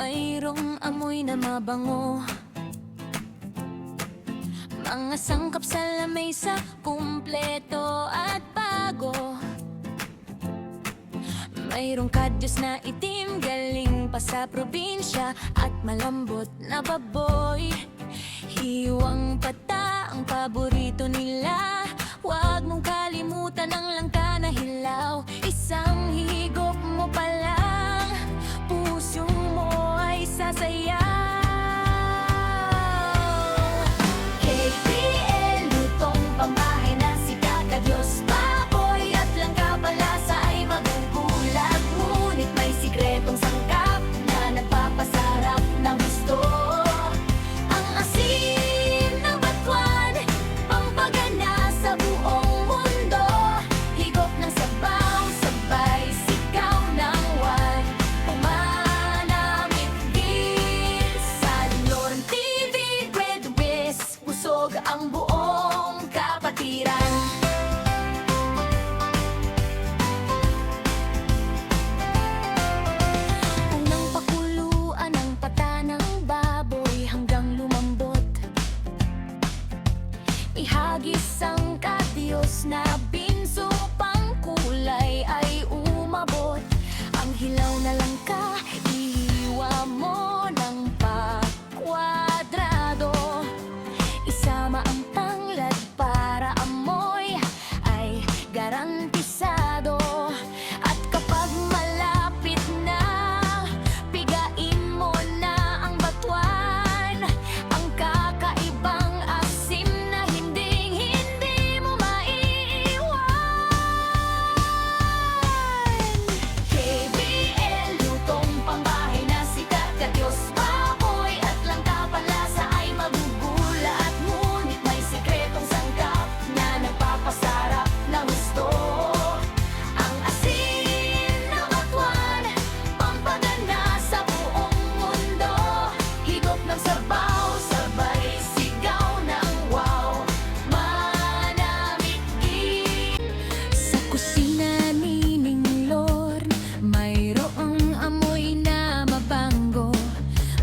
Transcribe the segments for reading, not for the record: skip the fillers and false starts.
Mayroong amoy na mabango, mga sangkap sa lamesa, kumpleto at bago. Mayroong kadyos na itim, galing pa sa probinsya, at malambot na baboy. Hiwang pata ang paborito nila, huwag mong kalimutan ang langka na hilaw. Isang higop mo pa lang, puso mo ay sasayaw. KBL, lutong pambahay na sikat, kadyos, baboy at langka palasa ay magugulat. Ngunit may sikretong sangkap na nagpapasarap ng gusto. Ang asin ng batuan, pampagana sa buong mundo. Higop ng sabaw, sabay sigaw ng wan, pumanamit din sa Loren TV. Red Whisk, busog ang buong kapatiran. Unang pakuluan ang pata ng baboy hanggang lumambot. Ihagis ang kadyos na binso, pang kulay ay umabot. Ang hilaw na langka, ihiwa mo ng pakwadrado. Isama ang tanglad para amoy ay garantisado. At kapag malapit na, pigain mo na ang batuan. Ang kakaibang asim na hindi mo maiiwan. KBL, lutong pambahay na sikat, kadyos, baboy at langka palasa ay magugulat. Ngunit may sikretong sangkap na nagpapasarap ng gusto. Ang asin ng batuan, pampagana sa buong mundo. Higop ng sabaw, sabay sigaw ng wow, manamit din. Sa kusina ni Ninglor, mayroong amoy na mabango,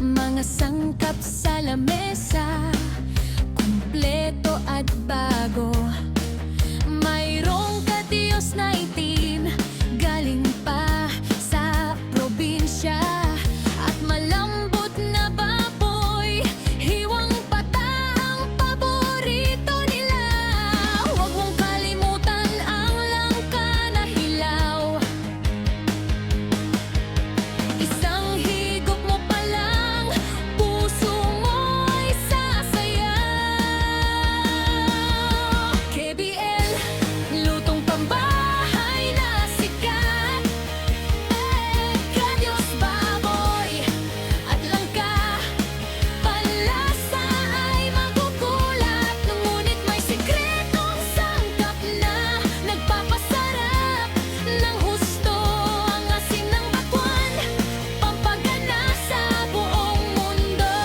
mga sangkap sa lamesa, kumpleto at bago. Mayroong kadyos na itim, galing pa sa probinsya, at malambot na baboy. Hiwang pata ang paborito nila, huwag mong kalimutan ang langka na hilaw. Isang higop mo pa lang, puso mo ay sasayaw. KBL, lutong pambahay na sikat, kadyos, baboy at langka palasa ay magugulat. Ngunit may sikretong sangkap na nagpapasarap ng husto. Ang asin ng batuan, pampagana sa buong mundo.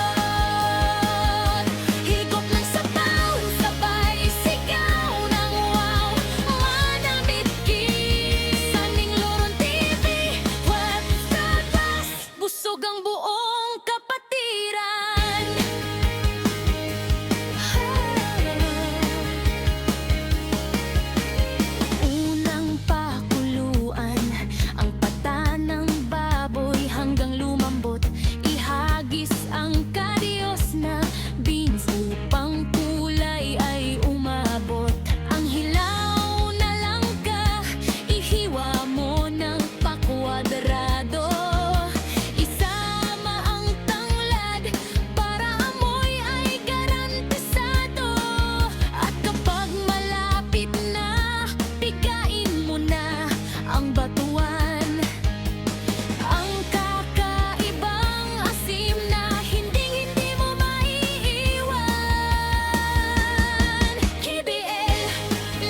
Higop ng sabaw, sabay sigaw ng wow, manamit din sa Loren TV. What the best, busog ang buong kapatiran. Unang pakuluan ang pata ng baboy hanggang lumambot. Ihagis ang kadyos na beans upang kulay ay umabot. Ang hilaw na langka, ihiwa mo ng pakwadrado. Isama ang tanglad para amoy ay garantisado. At kapag malapit na, pigain mo na ang batuan. Ang kakaibang asim na hindi mo maiiwan. KBL,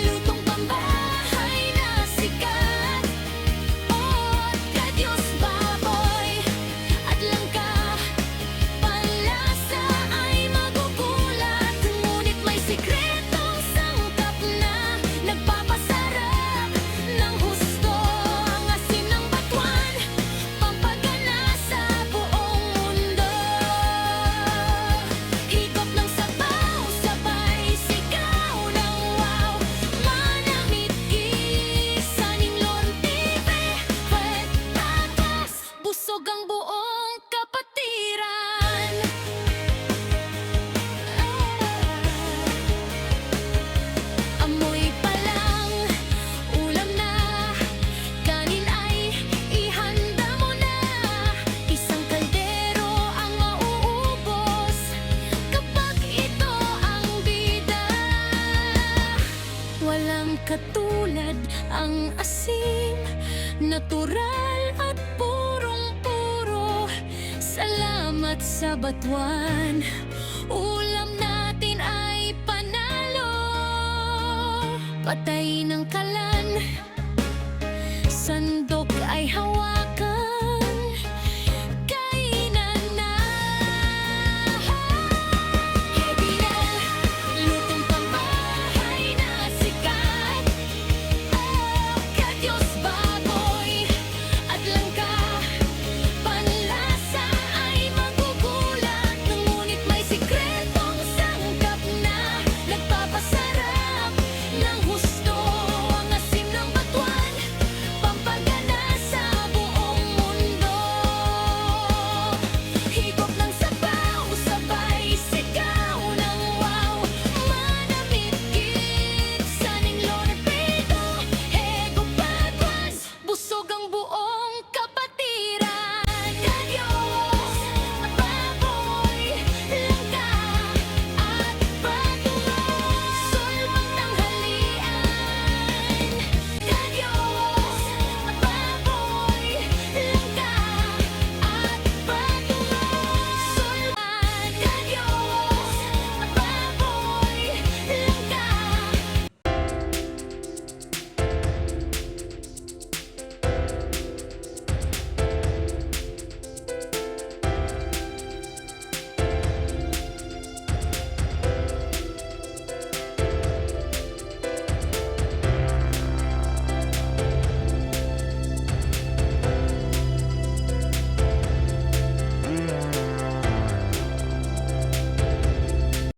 lutong pambahay na sikat, kadyos, baboy at langka palasa ay magugulat. Ngunit may sikretong sangkap na nagpapasarap ng husto. tulad ang asim, natural at purong-puro. Salamat sa batuan, ulam natin ay panalo. Patay ng kalan